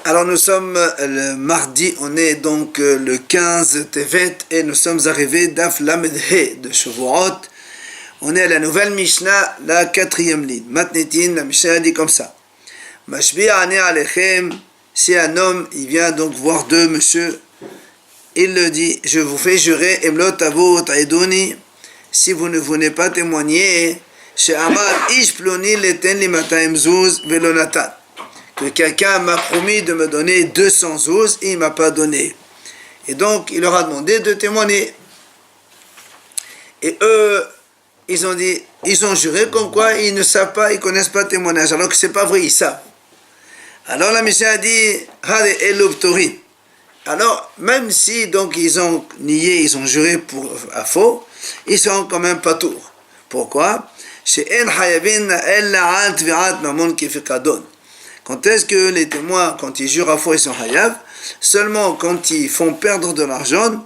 Alors nous sommes le mardi, on est donc le 15 Tevet et nous sommes arrivés d'Af Lamed He de Shavuot. On est à la nouvelle Mishnah, la 4e ligne. Matnetin, la Mishnah dit comme ça. Mashbi ane alechem, si un homme, il vient donc voir deux monsieur, il le dit, je vous fais jurer, emlot avot aidoni, si vous ne venez pas témoigner, chez Amar ish ploni leten li 200 zouz velonatan. Que quelqu'un m'a promis de me donner 200 zouz et il ne m'a pas donné. Et donc, il leur a demandé de témoigner. Et eux, ils ont juré comme quoi ils ne savent pas, ils ne connaissent pas le témoignage, alors que ce n'est pas vrai, ils savent. Alors la Mishnah a dit, alors, même si donc ils ont nié, ils ont juré à faux, ils sont quand même pas tours. Pourquoi? Quand est-ce que les témoins, quand ils jurent à faux, ils sont hayav? Seulement quand ils font perdre de l'argent,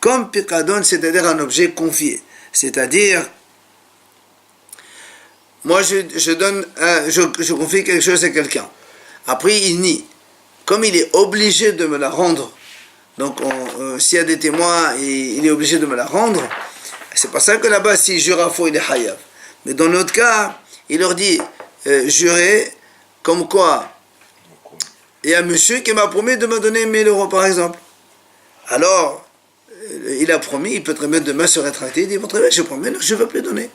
comme pikadon, c'est-à-dire un objet confié. C'est-à-dire, moi je confie quelque chose à quelqu'un. Après il nie. Comme il est obligé de me la rendre, donc s'il y a des témoins, il est obligé de me la rendre, c'est pas ça que là-bas, s'il jure à faux, il est hayav. Mais dans notre cas, il leur dit, jurez, comme quoi, il y a un monsieur qui m'a promis de me donner 1000 euros par exemple. Alors, il a promis, il peut très bien demain se rétracter, il dit, bon, très bien, je promets, je ne veux plus donner.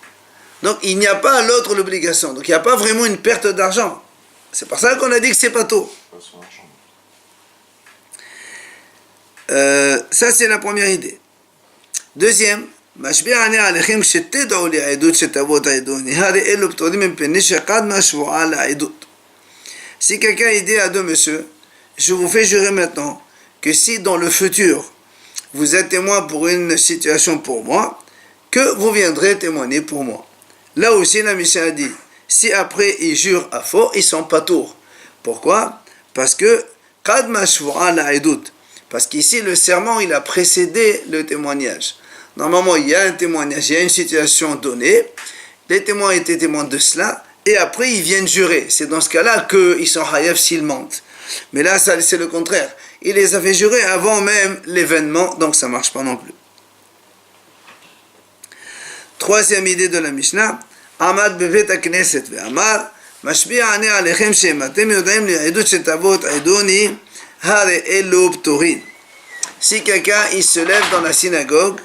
Donc, il n'y a pas à l'autre l'obligation. Donc, il n'y a pas vraiment une perte d'argent. C'est pour ça qu'on a dit que c'est pas tôt. Ça, c'est la première idée. Deuxième, si quelqu'un dit à deux messieurs, je vous fais jurer maintenant que si dans le futur vous êtes témoin pour une situation pour moi, que vous viendrez témoigner pour moi. Là aussi la Mishnah a dit, si après ils jurent à faux, ils sont pas tours. Pourquoi? Parce que parce qu'ici le serment il a précédé le témoignage. Normalement il y a un témoignage, il y a une situation donnée, les témoins étaient témoins de cela, et après ils viennent jurer. C'est dans ce cas-là qu'ils sont hayav s'ils mentent. Mais là c'est le contraire. Il les avait jurés avant même l'événement, donc ça ne marche pas non plus. Troisième idée de la Mishnah, Amad bevet hakneset ve'amar, mashbi'a ani alechem shem atem yodaim li'edut shetavot aidoni hare elu ptorin. Si quelqu'un il se lève dans la synagogue,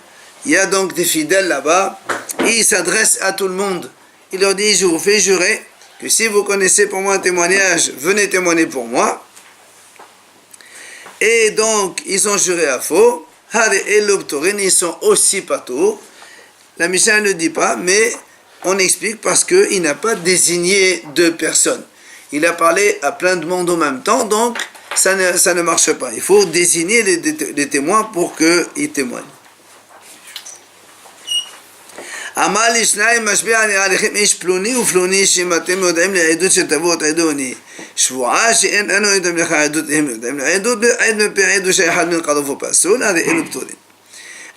il y a donc des fidèles là-bas, et il s'adresse à tout le monde. Il leur dit, je vous fais jurer que si vous connaissez pour moi un témoignage, venez témoigner pour moi. Et donc, ils ont juré à faux. Ils sont aussi patours. La Mishnah ne dit pas, mais on explique parce qu'il n'a pas désigné deux personnes. Il a parlé à plein de monde en même temps, donc ça ne marche pas. Il faut désigner les témoins pour qu'ils témoignent. אמר לי שניים משביע אני עליכם איש פלוני ופלוני שאם אתם יודעים לעדות שתבואו תעדוני שבועה שאין אנו יודעים לך עדות הם יודעים לעדות עד מפי עדות שאחד מן קרוב ופסול הרי אלו פטורים.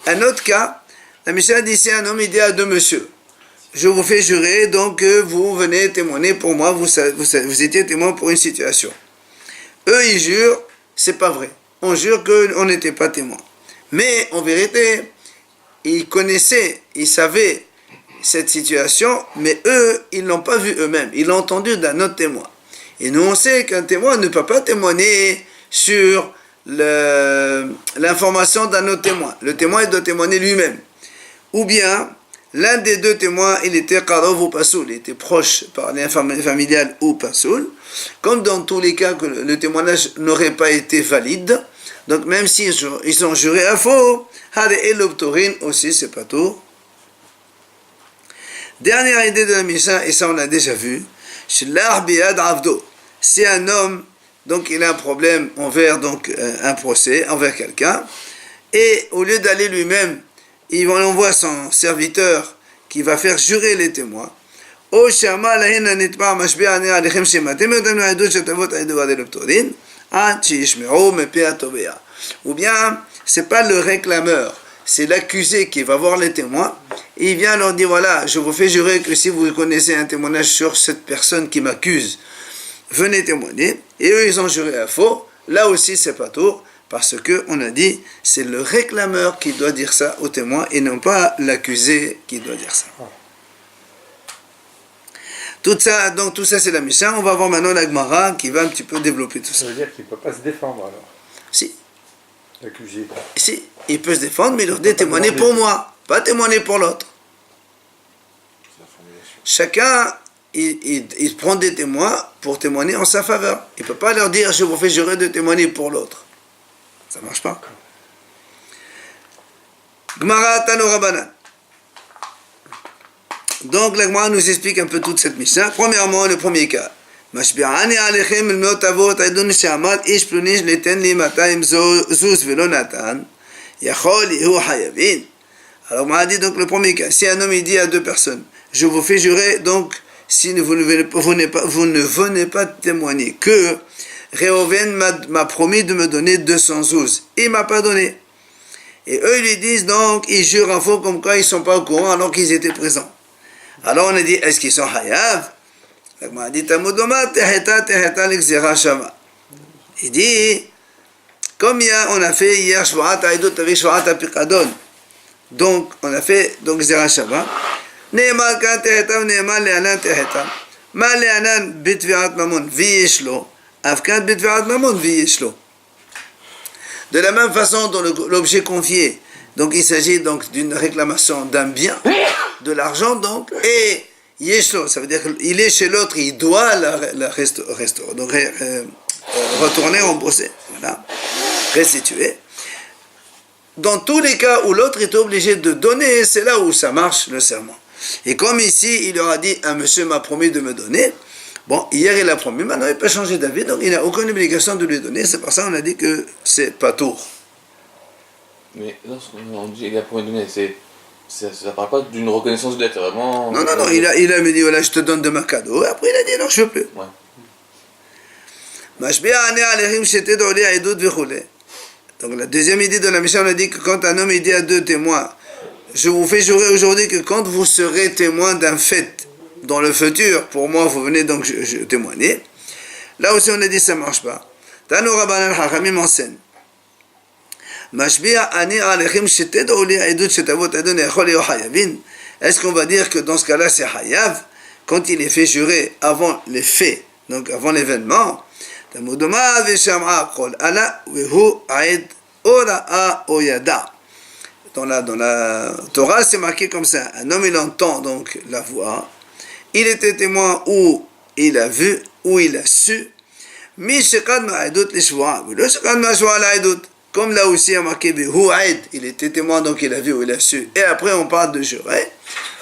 Un autre cas, la Mishnah dit, c'est un homme, il dit à deux messieurs, je vous fais jurer donc que vous venez témoigner pour moi, vous étiez témoin pour une situation. Eux ils jurent, c'est pas vrai, on jure qu'on n'était pas témoin, mais en vérité ils connaissaient, ils savaient cette situation, mais eux, ils ne l'ont pas vu eux-mêmes. Ils l'ont entendu d'un autre témoin. Et nous, on sait qu'un témoin ne peut pas témoigner sur l'information d'un autre témoin. Le témoin, il doit témoigner lui-même. Ou bien, l'un des deux témoins, il était qarov ou pasoul, il était proche par lien familial ou pasoul. Comme dans tous les cas que le témoignage n'aurait pas été valide, donc même s'ils ont juré à faux, hare eloptorin aussi, c'est pas tout. Dernière idée de la Mishnah, et ça on l'a déjà vu, c'est un homme, donc il a un problème envers donc, un procès, envers quelqu'un, et au lieu d'aller lui-même, il envoie son serviteur qui va faire jurer les témoins. Ou bien, c'est pas le réclameur, c'est l'accusé qui va voir les témoins, et il vient leur dire, voilà, je vous fais jurer que si vous connaissez un témoignage sur cette personne qui m'accuse, venez témoigner. Et eux, ils ont juré à faux. Là aussi, c'est pas tour, parce que on a dit, c'est le réclameur qui doit dire ça au témoin et non pas l'accusé qui doit dire ça. Tout ça, donc tout ça, c'est la Mishnah. On va voir maintenant la Gemara qui va un petit peu développer tout ça. Ça veut dire qu'il ne peut pas se défendre alors, Si, l'accusé. si, il peut se défendre, mais il leur dit témoigner pour moi, pas témoigner pour l'autre. Chacun, il prend des témoins pour témoigner en sa faveur. Il ne peut pas leur dire, je vous fais jurer de témoigner pour l'autre. Ça ne marche pas. Gemara Tano Rabbanan. Donc la Gemara nous explique un peu toute cette Mishnah. Premièrement, le premier cas. משביעני עליכם אל מאות אבות עדון שעמד איש פלוני שניתן לי 200 זוז ולא נתן, יכול יהיו חייבים. Alors on a dit donc le premier cas, si un homme il dit à deux personnes, je vous fais jurer donc si vous ne venez pas témoigner que Réhouven m'a promis de me donner 200 zouz, il m'a pas donné. Et eux ils lui disent donc, ils jurent en faux comme quoi ils sont pas au courant alors qu'ils étaient présents. Alors on a dit, est-ce qu'ils sont hayav? Il dit, comme on a fait hier Shvuat Aïdot avec Shvuat Apikadon, donc on a fait donc Zera Shava, Ne'emar kan tehetam, Ne'emar le'anan tehetam, Ma le'anan bitviat mamon v'yeshlo, Afkan bitviat mamon v'yeshlo. De la même façon dans l'objet confié, donc il s'agit donc d'une réclamation d'un bien, de l'argent donc, et Yeshlo, ça veut dire qu'il est chez l'autre, il doit la restaurer, donc retourner, rembourser, voilà, restituer. Dans tous les cas où l'autre est obligé de donner, c'est là où ça marche le serment. Et comme ici, il leur a dit, un monsieur m'a promis de me donner, bon, hier il a promis, maintenant il peut changer d'avis, donc il n'a aucune obligation de lui donner, c'est pour ça qu'on a dit que c'est pas tour. Mais lorsqu'on dit il a promis de donner, ça ne parle pas d'une reconnaissance de dette, vraiment. Non, il a me dit, voilà, je te donne de ma cadeau. Et après, il a dit, non, je ne veux plus. Donc, la deuxième idée de la Mishnah, on a dit que quand un homme il dit à deux témoins, je vous fais jurer aujourd'hui que quand vous serez témoin d'un fait dans le futur, pour moi, vous venez donc je témoigner. Là aussi, on a dit, ça ne marche pas. Tano Rabbanan Chachamim enseigne. Est-ce qu'on va dire que dans ce cas-là c'est hayav quand il est fait jurer avant les faits, donc avant l'événement? Dans la Torah c'est marqué comme ça, un homme il entend donc la voix, il était témoin ou il a vu ou il a su, comme là aussi a marqué il était témoin donc il a vu ou il a su, et après on parle de jurer.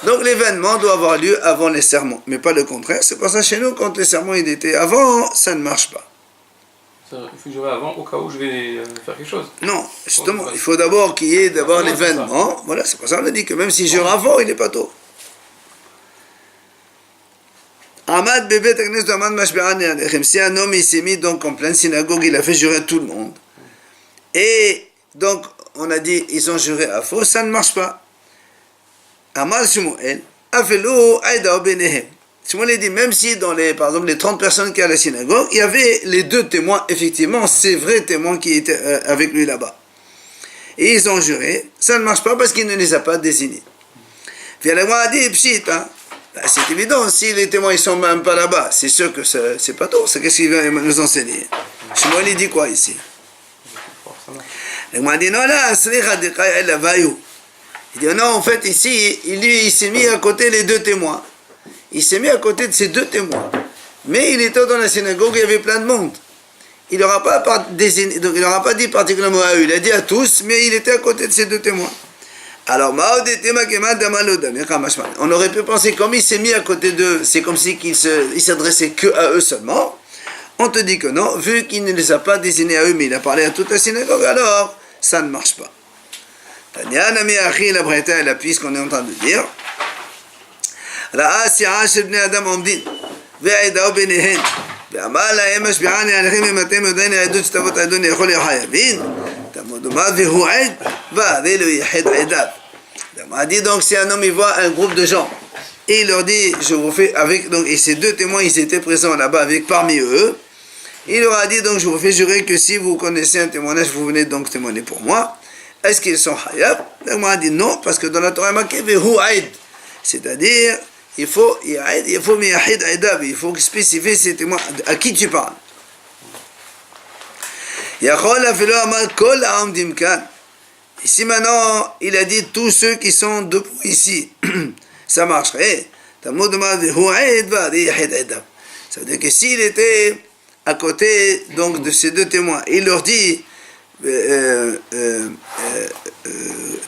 Donc l'événement doit avoir lieu avant les sermons, mais pas le contraire. C'est pour ça chez nous quand les sermons il était avant, ça ne marche pas. Il faut que je vais avant au cas où je vais faire quelque chose. Non, justement, il faut d'abord qu'il y ait d'abord l'événement. Voilà, c'est pour ça qu'on a dit que même s'il jure avant, il n'est pas tôt. Ahmad bébé Taknes de Ahmad Mashbi'ani Alechem. Si un homme il s'est mis donc en pleine synagogue, il a fait jurer tout le monde. Et donc, on a dit, ils ont juré à faux, ça ne marche pas. Amar Shmuel, Avelo Aïda Benehem. Shmuel dit, même si dans par exemple, les 30 personnes qui à la synagogue, il y avait les deux témoins, effectivement, ces vrais témoins qui étaient avec lui là-bas. Et ils ont juré, ça ne marche pas parce qu'il ne les a pas désignés. Puis la a dit, pshit, hein. C'est évident, si les témoins ne sont même pas là-bas, c'est sûr que c'est pas tôt, c'est qu'est-ce qu'il va nous enseigner. Shmuel il dit quoi ici? Il m'a dit non, là, il dit non, en fait, ici, il s'est mis à côté les deux témoins. Il s'est mis à côté de ces deux témoins. Mais il était dans la synagogue, il y avait plein de monde. Il n'aura pas désigné, donc il n'aura pas dit particulièrement à eux, il a dit à tous, mais il était à côté de ces deux témoins. Alors, on aurait pu penser, comme il s'est mis à côté d'eux, c'est comme si il s'adressait que à eux seulement. On te dit que non, vu qu'il ne les a pas désignés à eux, mais il a parlé à toute la synagogue, alors ça ne marche pas. Tanya Nami Achi, la Breta, elle appuie ce qu'on est en train de dire. Ra'a si'a shel bnei adam omdin, ve'edao benehen, ve'amar lahem mashbi'ani alechem im atem yodain ha'edut shtavot adon yachol yachayavin, tamodoma ve'hu ed, va'arei lo yached edav. On a dit donc si un homme il voit un groupe de gens, Et il leur dit, je vous fais avec, donc, et ces deux témoins, ils étaient présents là-bas avec parmi eux. Il leur a dit, donc, je vous fais jurer que si vous connaissez un témoignage, vous venez donc témoigner pour moi. Est-ce qu'ils sont hayab? Il m'a dit non, parce que dans la Torah, il y a marqué vehu aïd. C'est-à-dire, il faut miyahid aïdab, il faut spécifier ces témoins. À qui tu parles? Yachol afilo amal kol ha'amdim kan. Ici maintenant, il a dit tous ceux qui sont debout ici. Ça marcherait. Ça veut dire que s'il était à côté donc, de ces deux témoins, il leur dit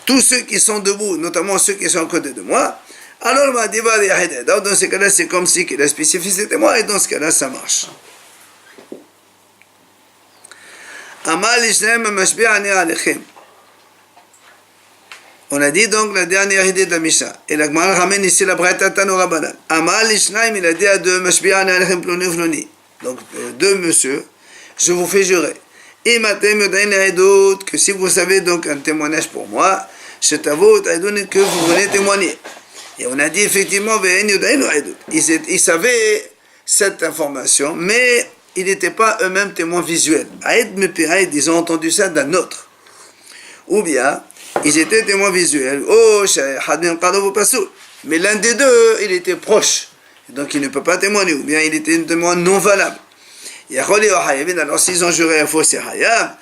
tous ceux qui sont debout, notamment ceux qui sont à côté de moi, alors dans ce cas-là, c'est comme si il a spécifié ces témoins, et dans ce cas-là, ça marche. On a dit donc la dernière idée de la Mishnah. Et la Gemara ramène ici la Braïta Tano Rabbanan. Amal Ishnaim, il a dit à deux Mashbi'an Alechem Ploni Floni. Donc deux monsieur, je vous fais jurer. Et matem yodain l'Aïdout, que si vous savez donc un témoignage pour moi, je t'avoue que vous venez témoigner. Et on a dit effectivement, ils savaient cette information, mais ils n'étaient pas eux-mêmes témoins visuels. Aïd me piraïd, ils ont entendu ça d'un autre. Ou bien, ils étaient témoins visuels. Oh, mais l'un des deux, il était proche. Donc il ne peut pas témoigner. Ou bien il était un témoin non valable. Alors s'ils ont juré à faux, c'est hayab.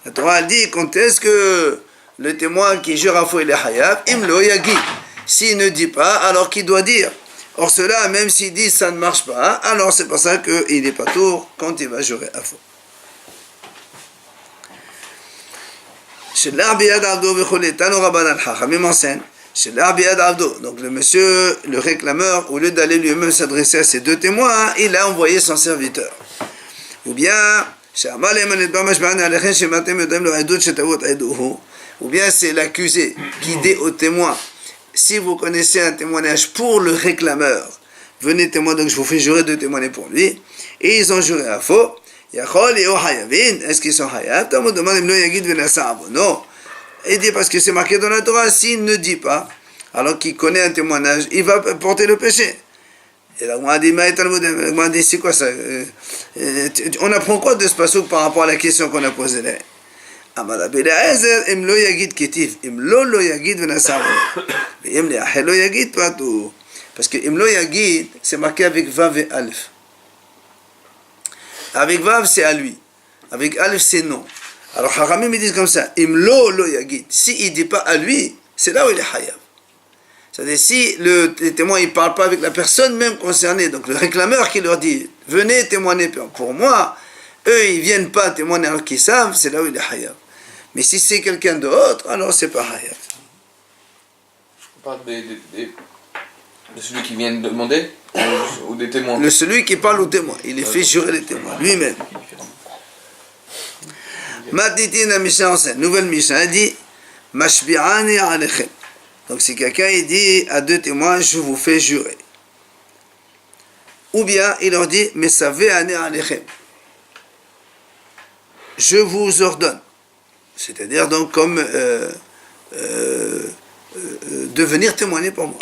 La Torah dit quand est-ce que le témoin qui jure à faux il est hayab? Imlo yagid. S'il ne dit pas, alors qu'il doit dire? Or cela, même s'il dit ça ne marche pas, alors c'est pour ça qu'il n'est pas tour quand il va jurer à faux. Donc le monsieur, le réclameur, au lieu d'aller lui-même s'adresser à ces deux témoins, il a envoyé son serviteur. Ou bien, ou bien c'est l'accusé qui dit au témoin, si vous connaissez un témoignage pour le réclameur, venez témoigner, donc je vous fais jurer de témoigner pour lui. Et ils ont juré à faux. Est-ce qu'ils sont hayab? Non. Il dit parce que c'est marqué dans la Torah, s'il ne dit pas, alors qu'il connaît un témoignage, il va porter le péché. Et là, on a dit, c'est quoi ça? On apprend quoi de ce passage par rapport à la question qu'on a posée là? Parce que imlo yagid, c'est marqué avec vav et alif. Avec vav, c'est à lui. Avec alif, c'est non. Alors, Haramim, ils disent comme ça, imlo lo yagid. Si il dit pas à lui, c'est là où il est hayab. C'est-à-dire, si le témoin, il parle pas avec la personne même concernée, donc le réclameur qui leur dit, venez témoigner pour moi, eux, ils viennent pas témoigner alors qu'ils savent, c'est là où il est hayab. Mais si c'est quelqu'un d'autre, alors c'est pas hayab. On parle de celui qui vient de demander ou des témoins? Celui qui parle aux témoins, il les fait jurer les témoins, lui-même. Matitina Mishnah enseigne, nouvelle Mishnah, elle dit Mashbi'ani alechem. Donc si quelqu'un il dit à deux témoins, je vous fais jurer. Ou bien il leur dit Mesave'ani alechem. Je vous ordonne. C'est-à-dire donc comme de venir témoigner pour moi.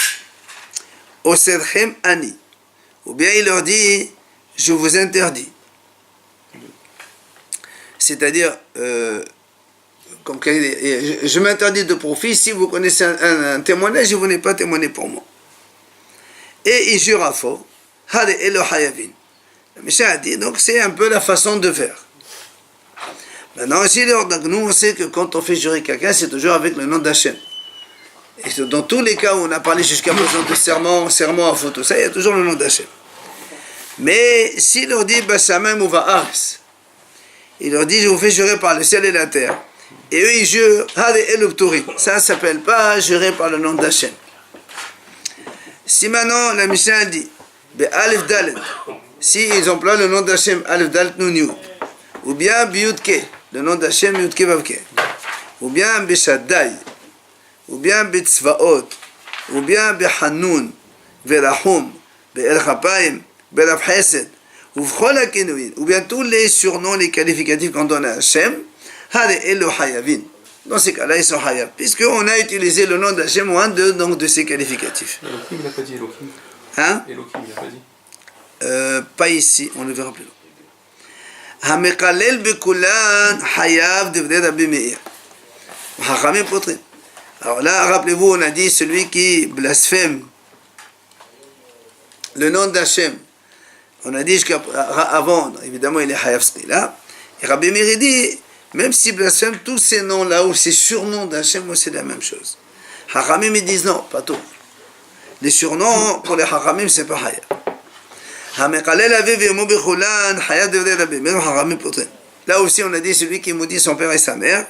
Osedchem ani. Ou bien il leur dit je vous interdis. C'est-à-dire comme je m'interdis de profit si vous connaissez un témoignage, vous n'êtes pas témoigné pour moi. Et il jure à faux. Hade elo hayavin. Le Mishnah a dit donc c'est un peu la façon de faire. Maintenant, donc nous on sait que quand on fait jurer quelqu'un, c'est toujours avec le nom d'Hachem. Et dans tous les cas où on a parlé jusqu'à présent de serment à faux, tout ça, il y a toujours le nom d'Hachem. Mais s'il leur dit Bashamem ou Va'aris, il leur dit je vous fais jurer par le ciel et la terre. Et eux ils jurent Hade Elupturi. Ça ne s'appelle pas jurer par le nom d'Hachem. Si maintenant la Mishnah dit Alif Dalet, si ils emploient le nom d'Hachem Alif Dalet Nun, ou bien Biyudke, le nom d'Hachem Yudke Vavke, ou bien Beshaddai, ou bien Betzvaot, ou bien Behanun, Verahum, Be'el Chapaim, Be'el Chesed, ou bien tous les surnoms, les qualificatifs qu'on donne à Hachem, Hade Elo Hayavin. dans ces cas-là, ils sont hayab. Puisqu'on a utilisé le nom d'Hachem ou un de ces qualificatifs. Elohim, il n'a pas dit Elohim. Hein? Elohim, il n'a pas dit. Pas ici, on le verra plus loin. Hamekalel bekulan hayab devrait Rabbi Meir. Hachamim potrin. Alors là, rappelez-vous, on a dit celui qui blasphème le nom d'Hachem. On a dit jusqu'avant, évidemment, il est hayab là. Et Rabbi Meir dit, même s'il blasphème tous ces noms-là ou ces surnoms d'Hachem, c'est la même chose. Hachamim, ils disent non, pas tout. Les surnoms, pour les Hachamim, c'est pas hayab. Là aussi, on a dit celui qui maudit son père et sa mère,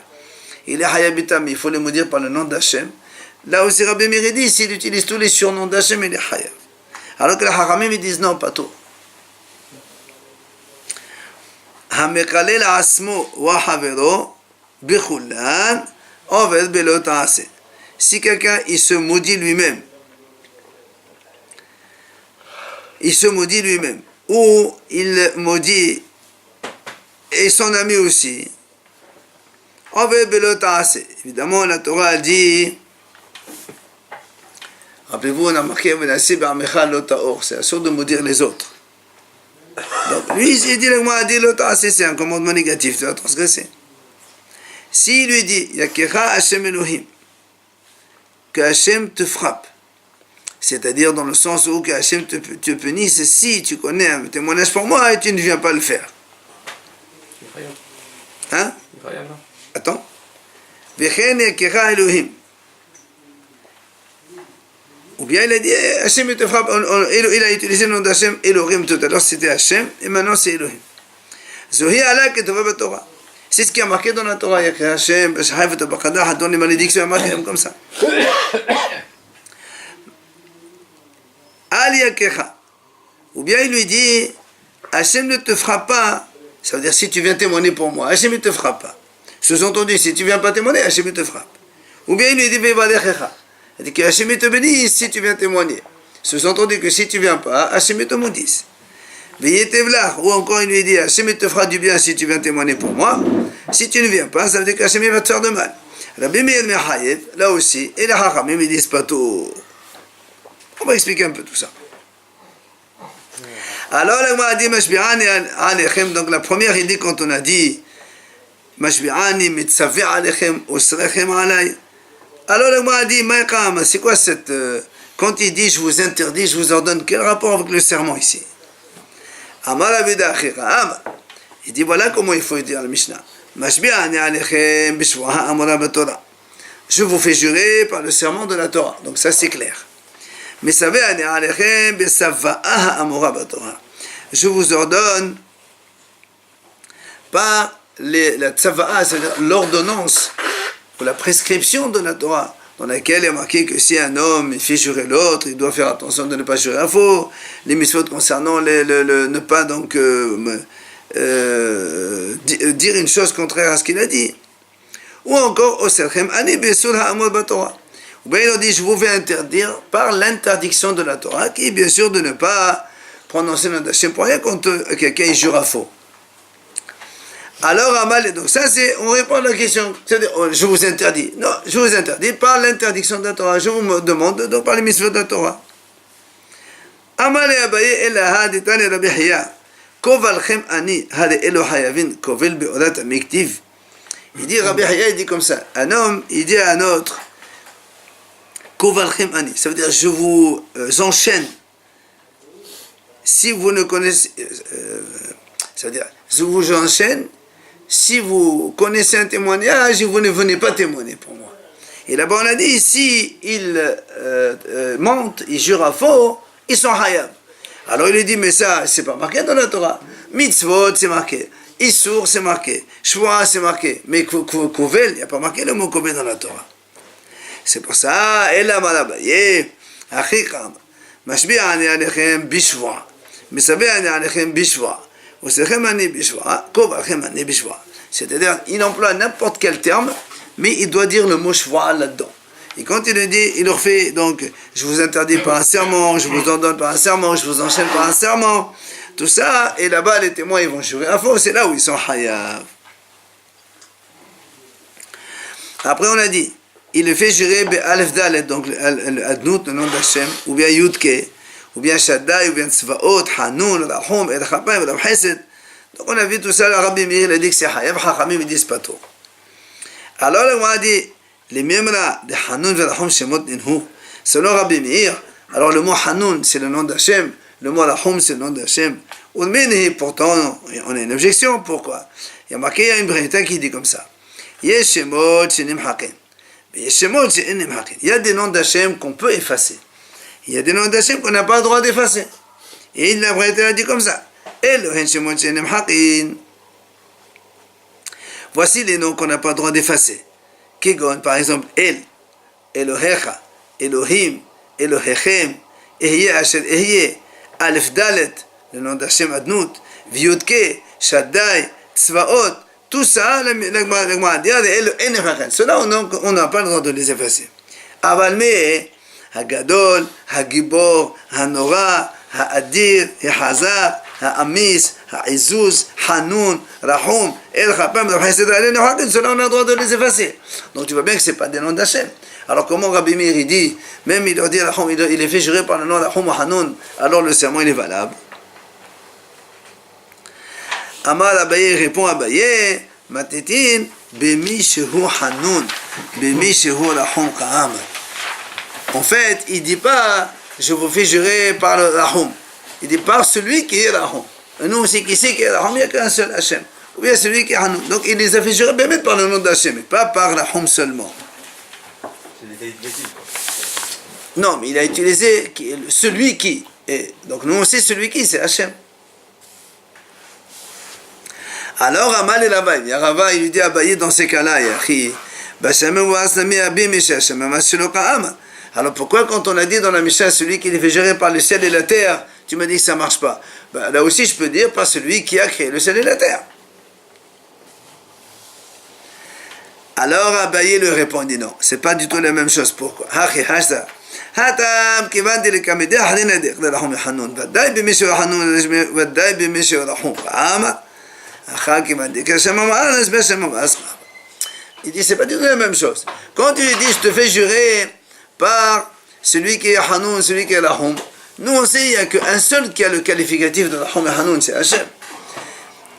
il est hayabitam, il faut le maudire par le nom d'Hachem. Là aussi, Rabbi Meir dit, s'il utilise tous les surnoms d'Hachem, il est hayab. Alors que les Hachamim, ils disent non, pas tout. המקלל עצמו וחברו בחולן עובד בלא תעשה. Si quelqu'un il se maudit lui-même, ou il maudit et son ami aussi, עובד בלא תעשה. Évidemment, la Torah dit, rappelez-vous, on a marqué c'est assuré de maudire les autres. Donc, lui, il dit c'est un commandement négatif, tu vas transgresser. S'il lui dit, Yakecha Hashem Elohim, que Hashem te frappe, c'est-à-dire dans le sens où que Hashem te punisse, si tu connais un témoignage pour moi et tu ne viens pas le faire. Hein? Attends. Vechen Yakecha Elohim. Ou bien il a dit, Hachem te frappe, il a utilisé le nom d'Hachem, Elohim tout à l'heure c'était Hachem, et maintenant c'est Elohim. Zohi Allah que tu vois la Torah. C'est ce qui a marqué dans la Torah, il y a Hachem, Beshachayv et Bakadah, donne les malédictions, marqué comme ça. Al Yakecha. Ou bien il lui dit, Hachem ne te frappe pas, ça veut dire si tu viens témoigner pour moi, Hachem ne te frappe pas. Sous-entendu, si tu ne viens pas témoigner, Hachem te frappe. Ou bien il lui dit, Vevalechecha. Il dit que Hachem te bénisse si tu viens témoigner. Sous-entendu que si tu ne viens pas, Hachem te maudisse. Ou encore il lui dit, Hachem te fera du bien si tu viens témoigner pour moi. Si tu ne viens pas, ça veut dire que Hachem va te faire de mal. Rabbi Meir Mechayev, là aussi, et les Hachamim, ils disent pas tout. On va expliquer un peu tout ça. Alors, la dit Mashbi'ani alechem, donc la première, il dit quand on a dit Mashbi'ani mitzavi alechem, osrechem alay. Alors le a dit, c'est quoi cette... quand il dit, je vous interdis, je vous ordonne, quel rapport avec le serment ici? Il dit, voilà comment il faut dire le Mishnah. Je vous fais jurer par le serment de la Torah. Donc ça c'est clair. Je vous ordonne par la tzava'a, c'est-à-dire l'ordonnance, ou la prescription de la Torah, dans laquelle il est marqué que si un homme il fait jurer l'autre, il doit faire attention de ne pas jurer à faux, les mitzvot concernant ne pas donc dire une chose contraire à ce qu'il a dit. Ou encore, ou bien il a dit, je vous vais interdire par l'interdiction de la Torah, qui est bien sûr de ne pas prononcer le nom d'Hachem pour rien quand quelqu'un il jure à faux. Alors, Amal, donc ça c'est, on répond à la question, c'est-à-dire, je vous interdis. Non, je vous interdis par l'interdiction de la Torah. Je vous demande donc par les mitzvot de la Torah. Amal et Abaye, Ela haditani Rabbi Hiya, Kovalchem ani, hade Elo hayavin, Kovel beodat amiktiv. Il dit, Rabbi Hiya, il dit comme ça, un homme, il dit à un autre, Kovalchem ani, ça veut dire, je vous enchaîne. Si vous ne connaissez, ça veut dire, je vous enchaîne. Si vous connaissez un témoignage, vous ne venez pas témoigner pour moi. Et là-bas, on a dit, si ils mentent, ils jurent à faux, ils sont hayab. Alors il lui dit, mais ça, c'est pas marqué dans la Torah. Mitzvot, c'est marqué. Issour, c'est marqué. Shvoa, c'est marqué. Mais Kovel, il n'y a pas marqué le mot Kovel dans la Torah. C'est pour ça, Ela malabaye, Achikam, Mashbi'ani alechem bishvoa, Misabe'ani alechem bishvoa. C'est-à-dire, il emploie n'importe quel terme, mais il doit dire le mot shvoa là-dedans. Et quand il le dit, il leur fait, donc, je vous interdis par un serment, je vous ordonne par un serment, je vous enchaîne par un serment, tout ça, et là-bas, les témoins, ils vont jurer à faux, c'est là où ils sont hayav. Après, on a dit, il le fait jurer Alef Dalet, donc le Adnout, le nom d'Hachem, ou bien Yudke, ou bien Shaddai, ou bien Tzvaot, Hanoun, Rahum, El Chapayim, El Chesed. Donc on a vu tout ça, le Rabbi Meir, il a dit que c'est Hayav, Chachamim, ils disent pas trop. Alors, on a dit, les Memra de Hanoun, El Rahum, Shemot, Ninhu, selon Rabbi Meir, alors le mot Hanoun, c'est le nom d'Hachem, le mot Rahum, c'est le nom d'Hachem. Pourtant, on a une objection, pourquoi? Il y a marqué, il y a une brève qui dit comme ça. Il y a des noms d'Hachem qu'on peut effacer. Il y a des noms d'Hachem qu'on n'a pas le droit d'effacer. Et la brève a dit comme ça. Voici les noms qu'on n'a pas le droit d'effacer. Kegon, par exemple, El, Elohecha, Elohim, Elohechem, Ehye Asher Ehye, Alef Dalet, le nom d'Hachem Adnout, Viudke, Shaddai, Tzvaot, tout ça, cela on n'a pas le droit de les effacer. Avalme, Hagadol, Hagibor, Hanora, Haadir, Hazar, Haamis, Haizuz, Hanoun, Rahum, El Chapam, cela on a le droit de les effacer. Donc tu vois bien que ce n'est pas des noms d'Hachem. Alors comment Rabbi Meir il dit, même il leur dit Rahum, il est fait jurer par le nom d'Rahum ou Hanoun, alors le serment il est valable. Amar Abaye répond Abaye, Matitin, Bemi Shehu Hanoun, Bemi Shehu Rahum Kaham. En fait, il ne dit pas, je vous fais jurer par le Rahum. Il dit par celui qui est Rahum. Et nous aussi, qui c'est qui est Rahum, il n'y a qu'un seul Hachem. Ou bien celui qui est Hanoun. Donc il les a fait jurer même par le nom d'Hachem, mais pas par Rahum seulement. C'est des qualificatifs, quoi. Non, mais il a utilisé celui qui. Et donc nous aussi, celui qui, c'est Hachem. Alors, Amal et Rava, il lui dit à Abaye dans ces cas-là, alors pourquoi quand on a dit dans la Mishnah, celui qui les fait gérer par le ciel et la terre, tu m'as dit que ça ne marche pas? Là aussi, je peux dire par celui qui a créé le ciel et la terre. Alors Abaye lui répondit non, c'est pas du tout la même chose. Pourquoi? Il dit c'est pas du tout la même chose. Quand tu lui dis je te fais jurer par celui qui est Hanoun, celui qui est Rahum, nous on sait il n'y a qu'un seul qui a le qualificatif de Rahum et Hanoun, c'est Hachem.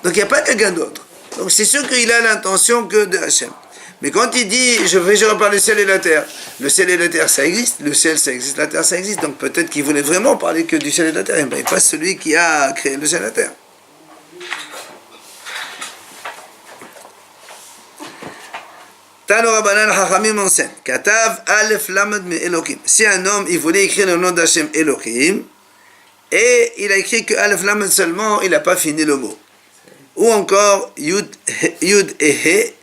Donc il n'y a pas quelqu'un d'autre. Donc c'est sûr qu'il a l'intention que de Hachem. Mais quand il dit je fais jurer par le ciel et la terre, le ciel et la terre ça existe, le ciel ça existe, la terre ça existe, donc peut-être qu'il voulait vraiment parler que du ciel et de la terre, mais pas celui qui a créé le ciel et la terre. Si un homme il voulait écrire le nom d'Hachem Elohim et il a écrit que Alef Lamed seulement, il n'a pas fini le mot. Ou encore Yud et He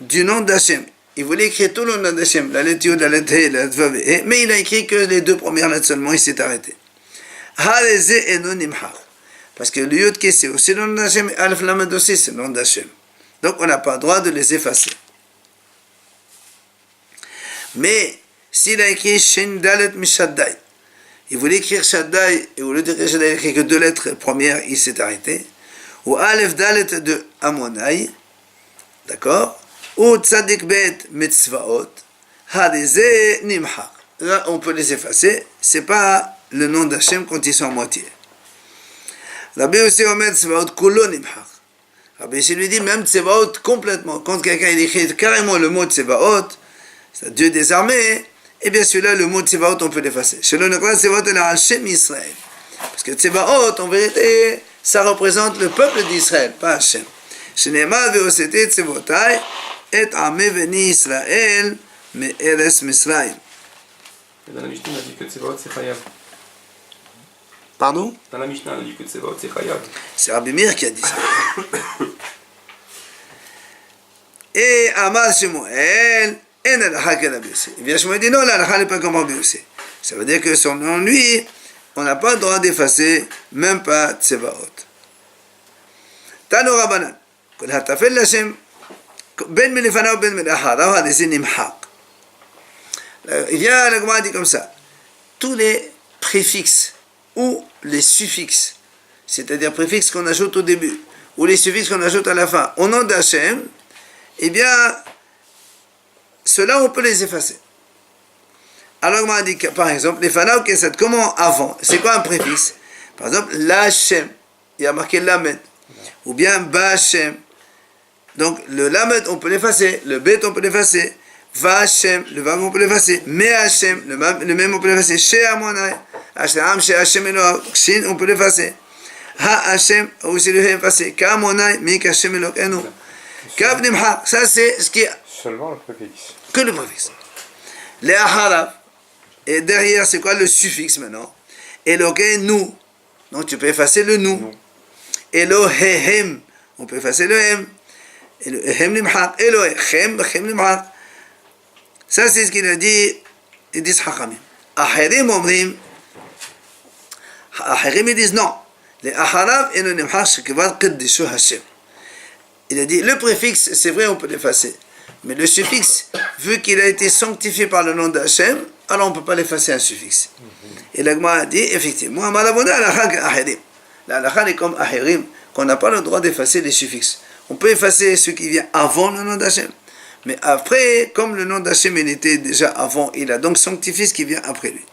du nom d'Hachem. Il voulait écrire tout le nom d'Hachem, la lettre Yud, la lettre He, la lettre Vav et He, mais il a écrit que les deux premières lettres seulement, il s'est arrêté. Parce que le Yud c'est aussi le nom d'Hachem et Alef Lamed aussi c'est le nom d'Hachem. Donc on n'a pas le droit de les effacer. Mais s'il a écrit Shin Dalet Mishaddai, il voulait écrire Shaddai, et au lieu d'écrire Shaddai, il a écrit que deux lettres premières, il s'est arrêté. Ou Aleph Dalet de Amonai, d'accord? Ou Tzadik Bet Mitzvaot, Hadeze Nimhak. Là, on peut les effacer, c'est pas le nom d'Hachem quand ils sont en moitié. Rabbi aussi Omer Tzvaot Kulo Nimhak. Rabbi aussi lui dit même Tzvaot complètement. Quand quelqu'un il écrit carrément le mot Tzvaot, c'est Dieu des armées, et bien celui-là, le mot Tsevaot, on peut l'effacer. Selon le cas, Tsevaot est la Hachem Israël. Parce que Tsevaot, en vérité, ça représente le peuple d'Israël, pas Hachem. Shenema ve'osete Tsevotai, et Amé veni Israël, me Eres Misraïm. Dans la Mishnah, on a dit que Tsevaot, c'est Chayav. Pardon? Dans la Mishnah, on a dit que Tsevaot, c'est Chayav. C'est Rabbi Meir qui a dit ça. Et Amar Shemuel, il vient Shmuel dit non, la halakha n'est pas comme Rabbi Yossi. Ça veut dire que selon lui, on n'a pas le droit d'effacer, même pas Tsevaot. Tano Rabbanan, kol hatafel l'Hashem, ben milifana ou ben milachara, hadesi nimhaq. Il vient, la Gemara dit comme ça, tous les préfixes ou les suffixes, c'est-à-dire préfixes qu'on ajoute au début, ou les suffixes qu'on ajoute à la fin, au nom d'Hachem, eh bien, ceux-là, on peut les effacer. Alors, on a dit que, par exemple, les Fana ou Kesed, comment avant? C'est quoi un préfixe? Par exemple, la Shem, il y a marqué Lamed, ou bien Ba Shem. Donc, le Lamed, on peut l'effacer, le Bet, on peut l'effacer, Va Shem, le Vav, on peut l'effacer, Me Hashem, le même, on peut l'effacer, She Amonai, Hashem, She Hashem Elohim, Shin, on peut l'effacer, Ha Hashem, aussi le effacer, Ka Amonai, Mik Hashem Elohim, Kav Nimha, ça c'est ce qui est. Seulement le préfixe. Que le préfixe. Les Aharav, et derrière, c'est quoi le suffixe maintenant? Elohim, nous. Donc tu peux effacer le nous. Elohim, on peut effacer le hem. Elohim limhaq. Elohim, chem limhaq. Ça c'est ce qu'il a dit, ils disent Hachamim. Ahirim omrim, Ahirim ils disent non. Les Aharav et le nimhaq, c'est qui va Qiddishu Hashem. Il a dit, le préfixe, c'est vrai, on peut l'effacer. Mais le suffixe, vu qu'il a été sanctifié par le nom d'Hachem, alors on ne peut pas l'effacer un suffixe. Et l'Agma a dit, effectivement, la halakha est comme ahirim, qu'on n'a pas le droit d'effacer les suffixes. On peut effacer ce qui vient avant le nom d'Hachem. Mais après, comme le nom d'Hachem, il était déjà avant, il a donc sanctifié ce qui vient après lui.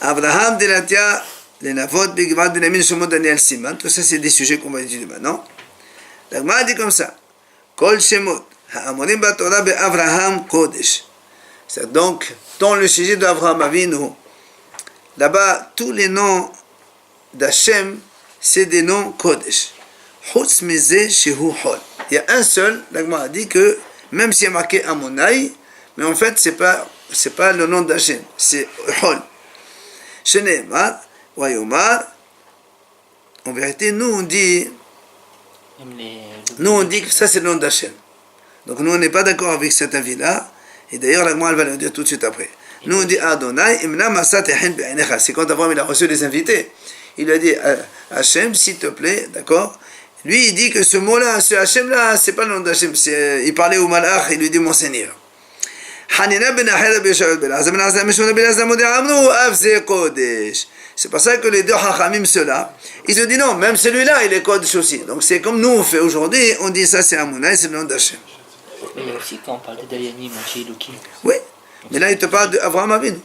Abraham Delatia, les Navot, Bigvad, Benamin, Shomot, Daniel, Siman, tout ça c'est des sujets qu'on va étudier maintenant. L'Agma a dit comme ça, Kol Shemot, Ha'amorim Batorah Be'Avraham Kodesh. C'est donc, dans le sujet d'Avraham Avinu, là-bas, tous les noms d'Hachem, c'est des noms Kodesh. Chutz Mizeh Shehu Hol. Il y a un seul, l'Agma a dit que, même s'il y a marqué Amonai, mais en fait, c'est pas le nom d'Hachem, c'est Hol. Shene'emar, Wayomar, en vérité, nous on dit que ça c'est le nom d'Hachem. Donc nous on n'est pas d'accord avec cet avis-là, et d'ailleurs l'Agma va le dire tout de suite après. Nous on dit Adonai, Imna Masat Echen Be'enecha. C'est quand Abraham il a reçu les invités. Il lui a dit Hachem, s'il te plaît, d'accord? Lui il dit que ce mot-là, ce Hachem-là, c'est pas le nom d'Hachem. Il parlait au Malach, il lui dit mon Seigneur. C'est pour ça que les deux Hachamim, ceux-là, ils ont dit non, même celui-là, il est Kodesh aussi. Donc c'est comme nous on fait aujourd'hui, on dit ça c'est Amonai, c'est le nom d'Hachem. Mais il y a aussi quand on parle de Dayanim, Anchi-Elokim. Oui, mais là il te parle d'Avraham Avinu.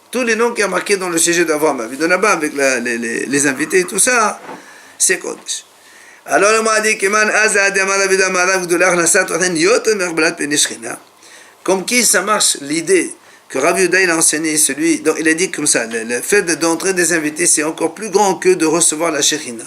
Tous les noms qui sont marqués dans le sujet d'Avraham Avinu, là-bas avec les invités et tout ça, c'est Kodesh. Alors on m'a dit que man azad amarav damarav de l'arnasat oten yot merblat penishchina. Comme qui ça marche l'idée que Rav Yehuda il a enseigné celui, donc il a dit comme ça, le fait d'entrer des invités c'est encore plus grand que de recevoir la Shekhinah.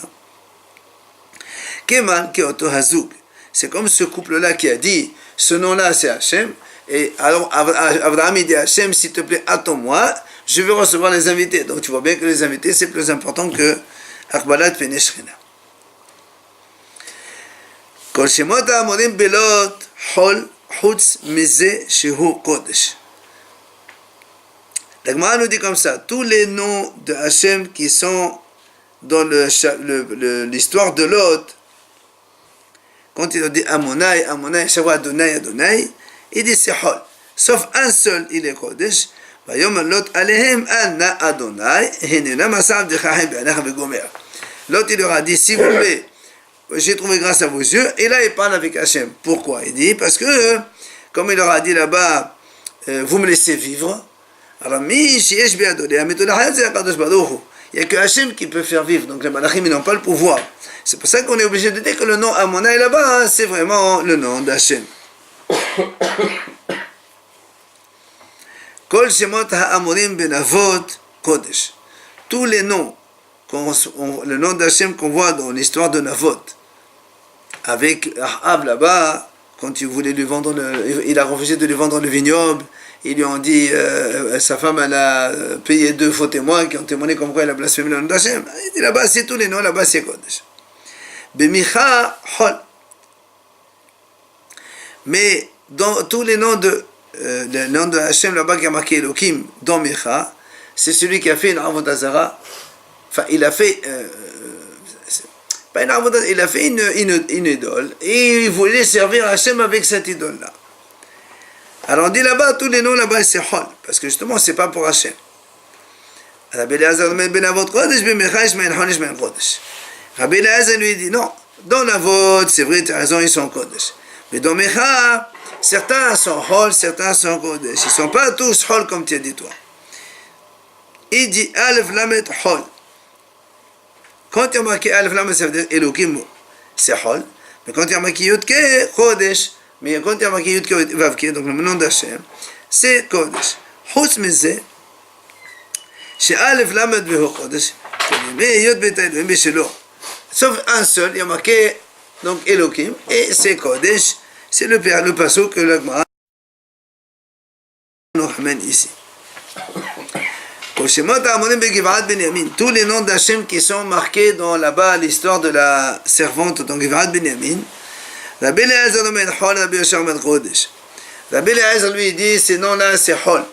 Keman keoto hazug, c'est comme ce couple-là qui a dit ce nom-là c'est Hachem, et alors Abraham il dit Hachem s'il te plaît attends-moi, je vais recevoir les invités. Donc tu vois bien que les invités c'est plus important que Akbalat Peneshchina. Kol shemot ha'amorim belot hol Chutz Mizeh Shehu Kodesh. La Gemara nous dit comme ça, tous les noms de Hachem qui sont dans l'histoire de Lot, quand il dit Amonai, Amonai, Shawa Adonai, Adonai, il dit c'est Hol. Sauf un seul, il est Kodesh. Vayom Lot Alehem Anna Adonai, Henena Masav Dechahim Be'anach Begomer. Lot il leur a dit, s'il vous plaît, j'ai trouvé grâce à vos yeux, et là il parle avec Hachem. Pourquoi? Il dit, parce que, comme il leur a dit là-bas, vous me laissez vivre, alors, il n'y a que Hachem qui peut faire vivre, donc les malachim ils n'ont pas le pouvoir. C'est pour ça qu'on est obligé de dire que le nom Amonai là-bas, c'est vraiment le nom d'Hachem. Kol Shemot ha'amorim benavot kodesh. Tous les noms, le nom d'Hachem qu'on voit dans l'histoire de Navot, avec Ahab là-bas, quand il voulait lui vendre il a refusé de lui vendre le vignoble, ils lui ont dit, sa femme elle a payé 2 faux témoins qui ont témoigné comme quoi elle a blasphémé le nom d'Hachem. Il dit là-bas c'est tous les noms, là-bas c'est Kodesh. Bemicha Hol. Mais dans tous les noms le nom de Hachem là-bas qui a marqué Elohim dans Micha, c'est celui qui a fait une Avodah Zarah. Enfin, il a fait il a fait une idole et il voulait servir Hachem avec cette idole-là. Alors on dit là-bas, tous les noms là-bas c'est Hol, parce que justement c'est pas pour Hachem. Rabbi Elazar lui dit non, dans la vote, c'est vrai, tu as raison, ils sont Kodesh. Mais dans Mecha, certains sont Hol, certains sont Kodesh. Ils ne sont pas tous Hol comme tu as dit toi. Il dit Alef Lamet Hol. Quand il y a marqué Alef Lamet, ça veut dire Elohim, c'est Hol. Mais quand il y a marqué Yudke, Kodesh. Mais quand il y a marqué Yudke Vavke, donc le nom d'Hachem, c'est Kodesh. Chutz Mizeh, שא' למד והוא קודש, י' בית האלוהים בשלו. Sauf un seul, il y a marqué donc Elohim, et c'est Kodesh, c'est le pasuk que l'Agmara nous ramène ici. Tous les noms d'Hachem qui sont marqués dans là-bas l'histoire de la servante dans Givat Binyamin, Rabbi Eliezer nomme Hol, Rabbi Yoshua nomme Kodesh. Rabbi Eliezer lui dit ces noms-là c'est Hol.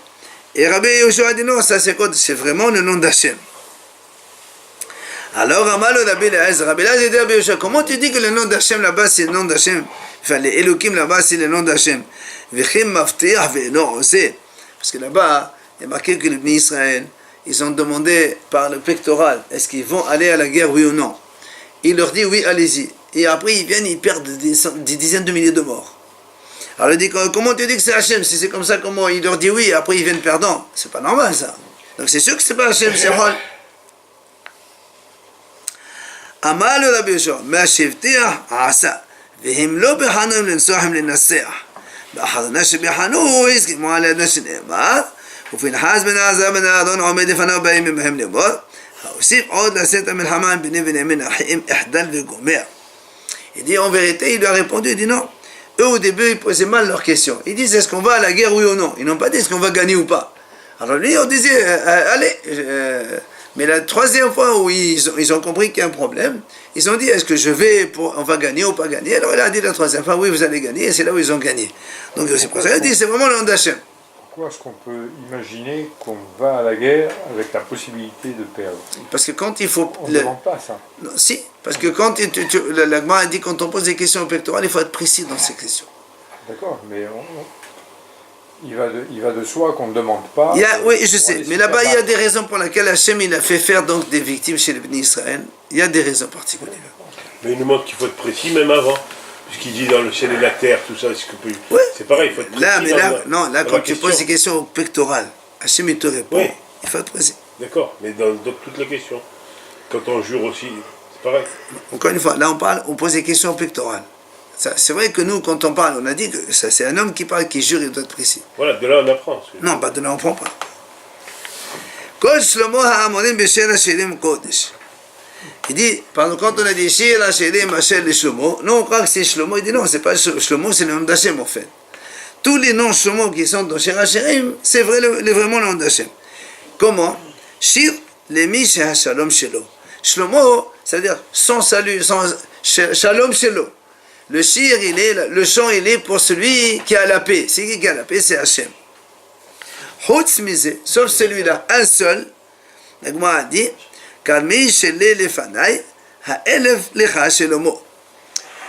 Et Rabbi Yoshua dit non, ça c'est Kodesh, c'est vraiment le nom d'Hachem. Alors Amal Rabbi Eliezer dit Rabbi Yoshua, comment tu dis que le nom d'Hachem là-bas c'est le nom d'Hachem? Enfin les Elohim là-bas c'est le nom d'Hachem. Vechim maftiach ve'no oseh. Parce que là-bas, il y a marqué que les Bnei Israël, ils ont demandé par le pectoral, est-ce qu'ils vont aller à la guerre, oui ou non? Il leur dit oui, allez-y. Et après ils viennent, ils perdent des dizaines de milliers de morts. Alors il dit, comment tu dis que c'est Hachem? Si c'est comme ça, comment? Il leur dit oui, après ils viennent perdants. C'est pas normal ça. Donc c'est sûr que c'est pas Hachem, c'est Hol. Amal le Rabbi Yoshua, Ma'ashivtiah asa, vehim lo bechanom lensohim lenasseah. באחרונה שבחנו הסכימו על ידו שנאמר ופנחס בן עזה בן אהרון עומד לפניו בימים ההם לאמור הוסיף עוד לשאת המלחמה עם בני בנימין אחים אחדל וגומר. Il dit en vérité, il lui a répondu, il dit non. Eux au début ils posaient mal leurs questions. Ils disent est-ce qu'on va à la guerre oui ou non. Ils n'ont pas dit est-ce qu'on va gagner ou pas. Alors lui on disait allez. Mais la troisième fois où ils ont compris qu'il y a un problème, ils ont dit est-ce que on va gagner ou pas gagner. Alors il a dit la troisième fois oui vous allez gagner et c'est là où ils ont gagné. Donc c'est pour ça qu'il a dit c'est vraiment le nom d'Hachem. Pourquoi est-ce qu'on peut imaginer qu'on va à la guerre avec la possibilité de perdre? Parce que quand il faut... On ne demande pas ça. Non, si, parce que quand la Gemara dit quand on pose des questions au pectoral, il faut être précis dans ces questions. D'accord, mais il va de soi qu'on ne demande pas. Oui, je sais, mais là-bas il y a des raisons pour lesquelles Hachem il a fait faire donc des victimes chez les Bnei Israël. Il y a des raisons particulières. Mais il nous montre qu'il faut être précis même avant. Puisqu'il dit dans le ciel et la terre, tout ça, c'est pareil, il faut être précis. Là, quand tu poses des questions au pectoral, Hachem il te répond, oui. Il faut être précis. D'accord, mais dans toutes les questions. Quand on jure aussi, c'est pareil. Encore une fois, là on pose des questions au pectoral. C'est vrai que nous, quand on parle, on a dit que ça, c'est un homme qui parle, qui jure, il doit être précis. Voilà, de là on apprend. Non, pas de là on prend pas. Kol Shlomo ha'amorim b'shel ha'shirim kodesh. Il dit, quand on a dit Shir ha'shirim ha'shel Shlomo, non, on croit que c'est Shlomo. Il dit non, c'est pas Shlomo, c'est le nom d'Hachem en fait. Tous les noms Shlomo qui sont dans Shir ha'shirim, c'est vraiment le nom d'Hachem. Comment? Shir lemi she'ha'shalom shelo. Shlomo, c'est-à-dire son salut, son shalom shelo. Le shir, le chant, il est pour celui qui a la paix. C'est qui a la paix, c'est Hachem. Chutz mizeh, sauf celui-là, un seul. La Gemara a dit, car mi shele lefanai, ha'elef lecha shelomo.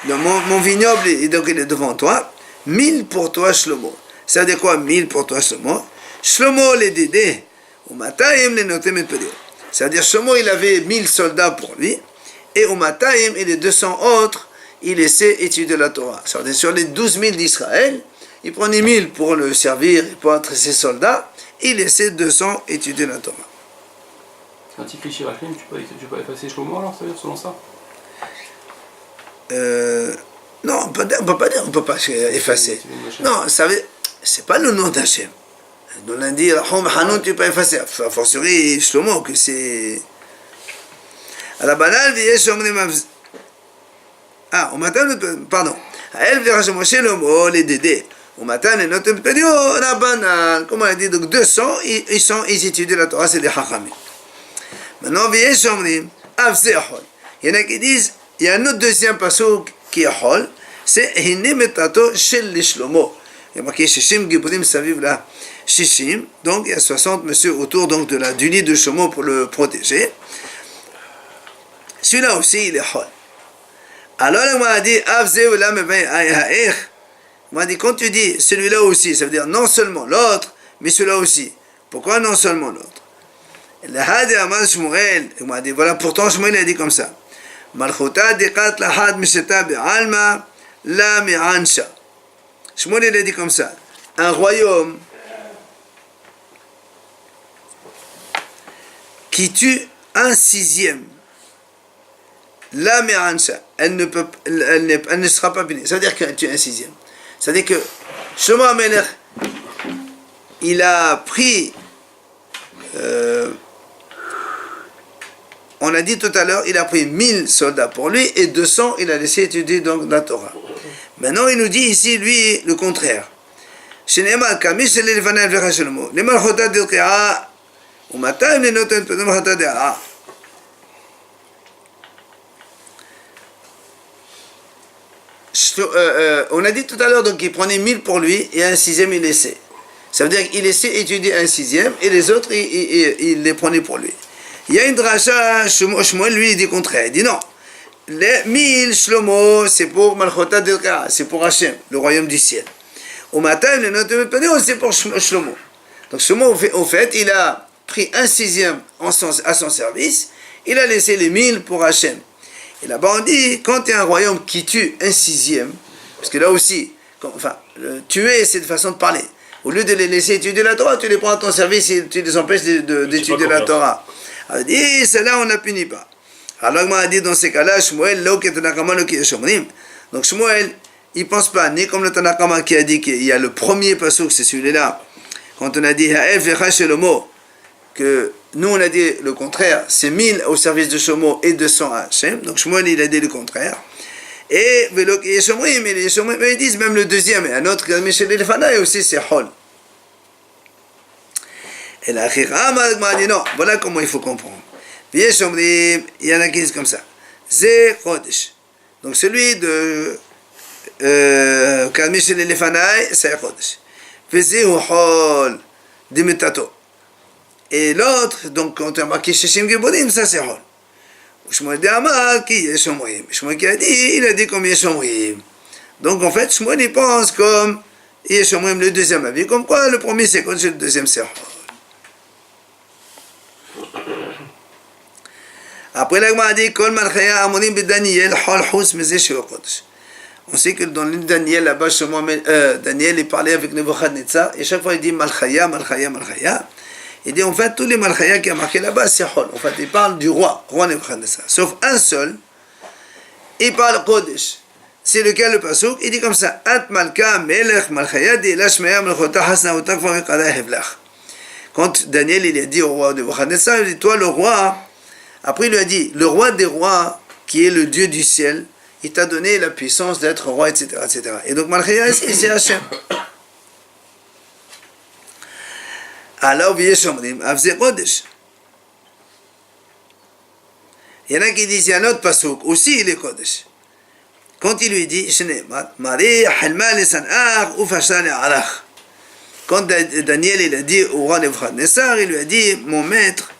Mon vignoble, donc il est devant toi, 1000 pour toi, Shlomo. Ça veut dire quoi, 1000 pour toi, Shlomo? Shlomo les dédés, ou matayim les notem et pedio. C'est-à-dire, Shlomo, il avait 1000 soldats pour lui, et au matayim, et les 200 autres, il laissait étudier la Torah. Sur les 12 000 d'Israël, il prenait 1000 pour le servir, pour être ses soldats, il laissait 200 étudier la Torah. Quand il fait Shirachim, tu peux pas effacer Shlomo alors, ça veut dire selon ça? Non, on peut pas effacer. Non, c'est pas le nom d'Hachem. On a dit, Hanon, tu peux pas effacer. A fortiori, Shlomo, que c'est... À la banale, au matin, pardon. Elle verra chez Moshe Lomo, les dédés. Au matin, les notes pédio, la banane. Comme on a dit, donc 200, ils étudient la Torah, c'est des Chachamim. Maintenant, Viesh Omrim, Avze Hol. Il y en a qui disent, il y a un autre deuxième pasuk qui est Hol, c'est Hine Metato Shel Lishlomo. Il y a marqué Shishim Gibrim Saviv là, Shishim. Donc, il y a 60 monsieur autour donc, du lit de Shlomo pour le protéger. Celui-là aussi, il est Hol. Alors, on m'a dit, on m'a dit, quand tu dis celui-là aussi, ça veut dire non seulement l'autre, mais celui-là aussi. Pourquoi non seulement l'autre? Le Hadi Amal Shmuel, on m'a dit, voilà, pourtant Shmuel a dit comme ça. Malchuta diqat lahad misheta bi'alma la mi'ansha. Shmuel il a dit comme ça, un royaume qui tue un sixième, la me'ancha, elle ne sera pas bénie. Ça veut dire qu'elle tue un sixième. Ça veut dire que Shlomo HaMelech, il a pris, on a dit tout à l'heure, il a pris 1000 soldats pour lui et 200 il a laissé étudier donc la Torah. Maintenant il nous dit ici, lui, le contraire. שנאמר, כמי שלפני לפניך שלמה, למלכותה דרכאה, ומתי לנותן פתאום מלכותה דעה. On a dit tout à l'heure donc qu'il prenait 1000 pour lui et un sixième il laissait. Ça veut dire qu'il laissait étudier un sixième et les autres il les prenait pour lui. Il y a une dracha, Shmuel lui il dit contraire. Il dit non, les 1000 Shlomo c'est pour Malchota Delka, c'est pour Hachem, le royaume du ciel. Au matin, le note c'est pour Shlomo. Donc Shlomo au fait il a pris un sixième à son service, il a laissé les 1000 pour Hachem. Et là-bas on dit, quand tu as un royaume qui tue un sixième, parce que là aussi, tuer c'est une façon de parler. Au lieu de les laisser étudier la Torah, tu les prends à ton service et tu les empêches d'étudier la Torah. Alors il dit, celle-là on ne punit pas. Alors on a dit dans ces cas-là, Shmuel, donc Shmuel, il ne pense pas, ni comme le Tanakama qui a dit qu'il y a le premier pasuk, c'est celui-là, quand on a dit, que nous on a dit le contraire, c'est 1000 au service de Shlomo et 200 à Hachem, donc Shmuel il a dit le contraire. Et les Shomrim, ils disent même le deuxième, et un autre, Michel Elfanaï aussi c'est Hol. Et la Chirama dit non, voilà comment il faut comprendre. Les Shomrim, il y en a qui disent comme ça. Zé Chodesh. Donc celui de Michel Elfanaï, c'est Chodesh. Zé Hol, Dimetato. Et l'autre, donc quand on a marqué Sheshim Gebodim, ça c'est Hol. Shmuel dit Amar qui est Shomrim. Shmuel qui a dit, il a dit comme Yeshomrim. Donc en fait, Shmuel il pense comme Yeshomrim, le deuxième avis. Comme quoi, le premier c'est Kodesh, le deuxième c'est Hol. Après la Gemara a dit, Kol Malchaya Amonim Daniel Hol Hus Mezeh Shelo Kodesh. On sait que dans le livre de Daniel, là-bas, Daniel il parlait avec Nebuchadnezzar, et chaque fois il dit Malchaya, Malchaya, Malchaya. Il dit en fait tous les Malchaya qui a marqué là-bas c'est Hol. En fait il parle du roi Nebuchadnezzar. Sauf un seul, il parle Kodesh. C'est lequel le pasuk? Il dit comme ça, At Malka Melech Malchaya di Lashmaya Melchota Hasna Utakva Mekada Hevlach. Quand Daniel il a dit au roi Nebuchadnezzar, il dit toi le roi. Après il lui a dit, le roi des rois qui est le Dieu du ciel, il t'a donné la puissance d'être roi, etc., etc. Et donc Malchaya c'est Hachem. Alors, il y en a qui disent, il y a un autre pasuk, aussi il est Kodesh. Quand il lui dit, quand Daniel il a dit au roi Nebuchadnezzar, il lui a dit, mon maître,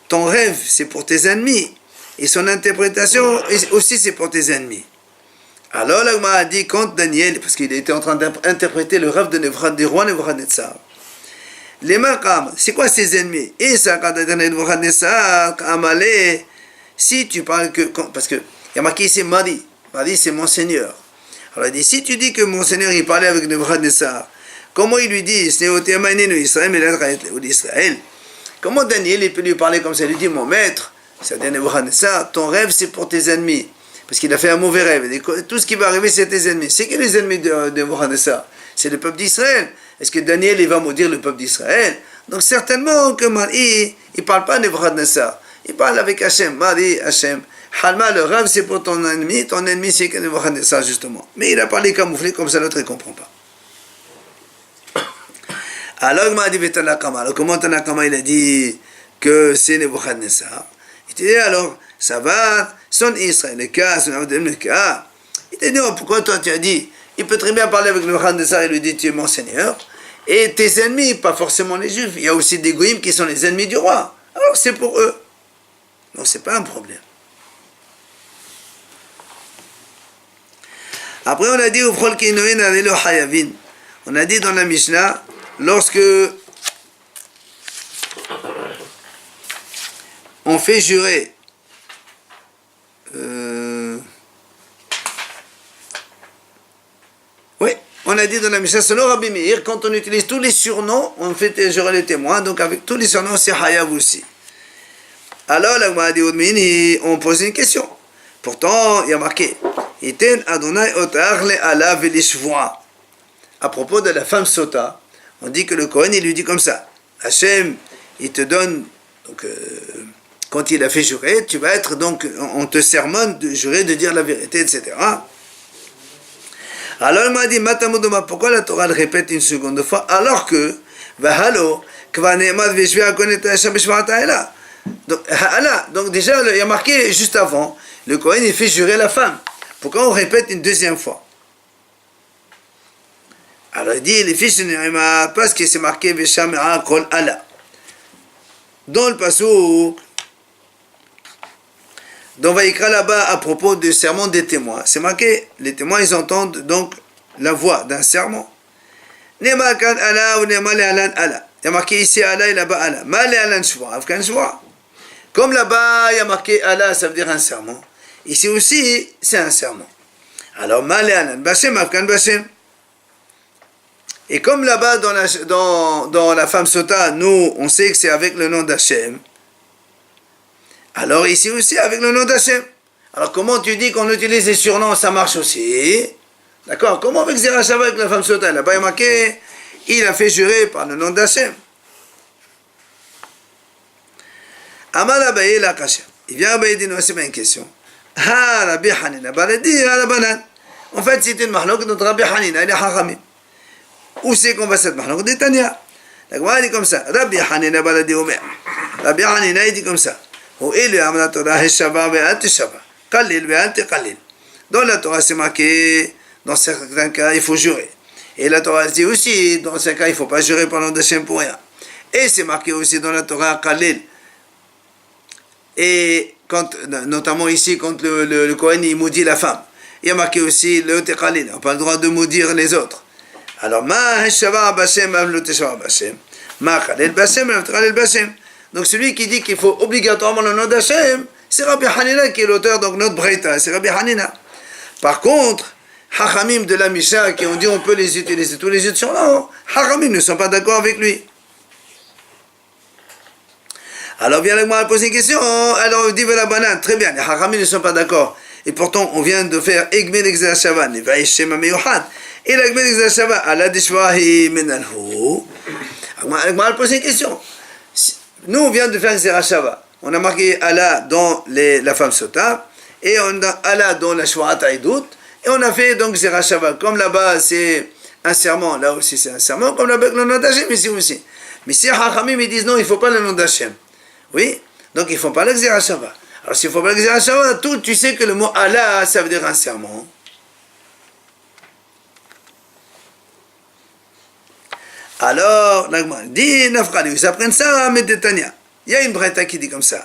ton rêve c'est pour tes ennemis, et son interprétation aussi c'est pour tes ennemis. Alors, là, a dit, quand Daniel, parce qu'il était en train d'interpréter le rêve du roi Nebuchadnezzar, les maqam, c'est quoi ses ennemis? Et ça, quand si tu parles que, parce que il y a marqué ici Mari c'est mon Seigneur. Alors il dit, si tu dis que mon Seigneur il parlait avec Nebuchadnezzar, comment il lui dit, Israël, comment Daniel il peut lui parler comme ça? Il lui dit, mon maître, c'est-à-dire Nebuchadnezzar, ton rêve c'est pour tes ennemis, parce qu'il a fait un mauvais rêve, il dit, tout ce qui va arriver c'est tes ennemis. C'est que les ennemis de Nebuchadnezzar, c'est le peuple d'Israël. Est-ce que Daniel il va maudire le peuple d'Israël? Donc certainement que Mari, il ne parle pas de Nebuchadnezzar. Il parle avec Hachem. Mari, Hachem. Halma, le rêve c'est pour ton ennemi c'est que Nebuchadnezzar justement. Mais il a parlé camouflé comme ça l'autre ne comprend pas. Alors il m'a dit Tanakama. Alors comment Tanakama il a dit que c'est Nebuchadnezzar? Il dit alors, ça va, son Israël, le cas, son Abdel, le cas. Il dit non, pourquoi toi tu as dit? Il peut très bien parler avec Nebuchadnezzar et lui dire tu es mon Seigneur. Et tes ennemis, pas forcément les Juifs, il y a aussi des Goïms qui sont les ennemis du roi. Alors c'est pour eux. Donc c'est pas un problème. Après on a dit on a dit dans la Mishnah, lorsque on fait jurer a dit dans la Mishnah, selon Rabbi Meir, quand on utilise tous les surnoms, on fait jurer les témoins, donc avec tous les surnoms, c'est Hayav aussi. Alors, la Gemara dit, on pose une question. Pourtant, il y a marqué, Iten Adonai otar le ala velishvoa. À propos de la femme sota, on dit que le Kohen, il lui dit comme ça, Hachem, il te donne, donc, quand il a fait jurer, tu vas être, donc, on te sermonne de jurer, de dire la vérité, etc. Alors il m'a dit, Matamudoma, pourquoi la Torah le répète une seconde fois, alors que, Vahalo, Kvaneemad Veshvia Koneta Hachem Beshvataela. Donc déjà, il y a marqué juste avant, le Kohen, il fait jurer la femme. Pourquoi on répète une deuxième fois? Alors il dit, les fils de Nehema, parce que c'est marqué Veshamera Kol Allah. Dans le passage, dans Vaïkra là-bas, à propos du serment des témoins, c'est marqué, les témoins, ils entendent donc la voix d'un serment. Nema kan Allah ou Nema le Alan Allah. Il y a marqué ici Allah et là-bas Allah. Ma le Alan Shua, Afghan Shua. Comme là-bas, il y a marqué Allah, ça veut dire un serment. Ici aussi, c'est un serment. Alors, Ma le Alan Bashem, Afghan Bashem. Et comme là-bas, dans la femme sota, nous, on sait que c'est avec le nom d'Hachem. Alors ici aussi, avec le nom d'Hachem. Alors comment tu dis qu'on utilise les surnoms, ça marche aussi? D'accord? Comment avec Zerachava, avec la femme sota? Là-bas, il y a marqué, il a fait jurer par le nom d'Hachem. Amal Abaye la Kasha. Il vient Abaye dire, c'est pas une question. Ah, Rabbi Hanina, Baladi, Alabanan. En fait, c'est une mahlok de Rabbi Hanina, il est Hachamim. Où c'est qu'on va cette mahlok de Tanya? La Gemara dit comme ça. Rabbi Hanina Baladi Omer. Rabbi Hanina, il dit comme ça. Dans la Torah, c'est marqué, dans certains cas, il faut jurer. Et la Torah dit aussi, dans certains cas, il ne faut pas jurer par le nom d'Hachem pour rien. Et c'est marqué aussi dans la Torah, Khalil. Et quand, notamment ici, quand le Kohen, il maudit la femme. Il y a marqué aussi le Khalil. On n'a pas le droit de maudire les autres. Alors, Ma Heshava Bashem, Avlo Teshava Bashem. Ma Khalil Bashem, Avlo Khalil Bashem. Donc celui qui dit qu'il faut obligatoirement le nom d'Hachem, c'est Rabbi Hanina qui est l'auteur de notre Breita, c'est Rabbi Hanina. Par contre, Hachamim de la Misha qui ont dit on peut les utiliser tous les autres surnoms, Hachamim ne sont pas d'accord avec lui. Alors bien là, moi à poser une question, alors on dit la banane, très bien, les Hachamim ne sont pas d'accord. Et pourtant on vient de faire Egmel Exashavan, et Vaishema Meyuhat, et l'Egmel Exashavan, Allah Dishwahi Menalhu. Moi à poser une question. Nous, on vient de faire Zerachava. On a marqué Allah dans la femme sota, et on a Allah dans la Shwa'at Aïdout, et on a fait donc Zerachava. Comme là-bas, c'est un serment, là aussi c'est un serment, comme là-bas, le nom d'Hachem, ici aussi. Mais si Hachamim, ils disent non, il ne faut pas le nom d'Hachem. Oui? Donc, il ne faut pas le Zerachava. Alors, s'il ne faut pas le Zerachava, tout, tu sais que le mot Allah, ça veut dire un serment. Alors, l'Agma dit, Nafrali, ils apprennent ça à Medetania. Il y a une Breita qui dit comme ça.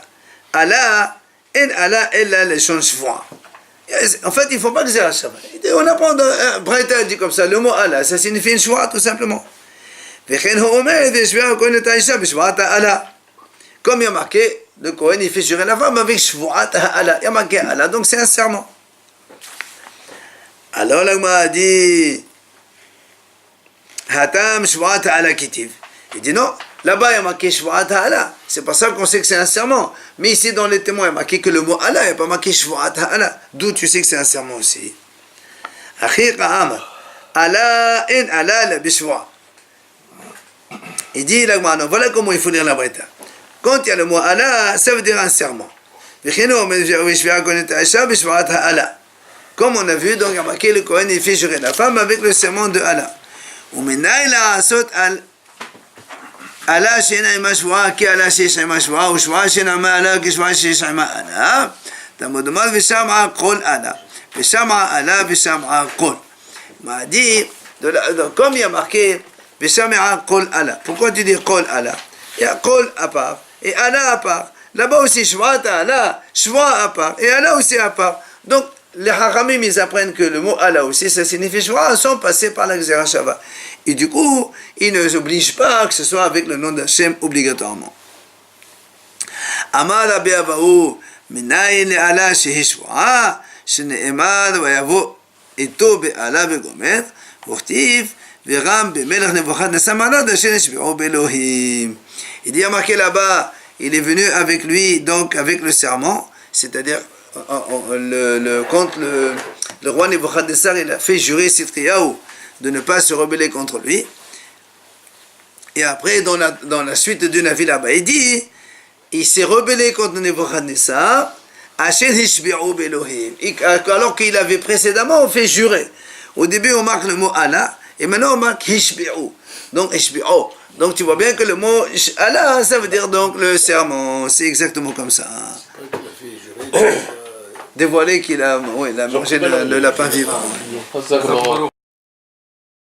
Allah, en Allah, ella, le shonshvoa. En fait, il ne faut pas que c'est Hachem. On apprend, Breita dit comme ça, le mot Allah, ça signifie une shvoa, tout simplement. Comme il y a marqué, le Kohen, il fait jurer la femme avec shvoat Allah. Il y a marqué Allah, donc c'est un serment. Alors, l'Agma dit, Hatam Shvuat Ala Kitiv. Il dit non, là-bas il y a marqué Shvuat Ala. C'est pas ça qu'on sait que c'est un serment. Mais ici dans les témoins, il y a marqué que le mot Allah, il n'y a pas marqué Shvuat Ala. D'où tu sais que c'est un serment aussi. Akhiqa Amar. Allah en Allah la bishwa. Il dit l'Agma, voilà comment il faut lire la Breita. Quand il y a le mot Allah, ça veut dire un serment. Comme on a vu, donc il y a marqué le Kohen, il fait jurer la femme avec le serment de Allah. ומנין לעשות עלה שאין עמה שבועה כעלה שיש עמה שבועה ושבועה שאין עמה עלה כשבועה שיש עמה עלה תלמוד אומר ושמעה כל עלה ושמעה עלה ושמעה כל. m'a dit comme il y a marqué ושמעה כל עלה. Pourquoi tu dis כל עלה? Il y a כל à part et עלה à part. Là-bas aussi שבועת עלה, שבועה à part et עלה aussi à part. Donc les Hachamim, ils apprennent que le mot Allah aussi, ça signifie Shua, sans passer par la Xerashava. Et du coup, ils ne s'obligent pas que ce soit avec le nom d'Hachem obligatoirement. Amar Rabbi Abahu, Minayin le Allah shehi Shua, shene'emad vayavo ito be'Allah begomer, וכתיב, ורם במלך נבוכדנצר מעלת אשר נשבעו באלוהים. Il dit, il y a marqué là-bas, il est venu avec lui, donc avec le serment, c'est-à-dire quand le roi Nebuchadnezzar il a fait jurer Sidkiyahu de ne pas se rebeller contre lui. Et après, dans la suite du Navi là-bas, il dit, il s'est rebellé contre Nebuchadnezzar, alors qu'il avait précédemment fait jurer. Au début, on marque le mot Allah, et maintenant on marque Hishbi'u. Donc, Hishbi'u. Donc, tu vois bien que le mot Allah, ça veut dire donc le serment. C'est exactement comme ça. Dévoiler qu'il a, il a mangé le lapin vivant. Ça,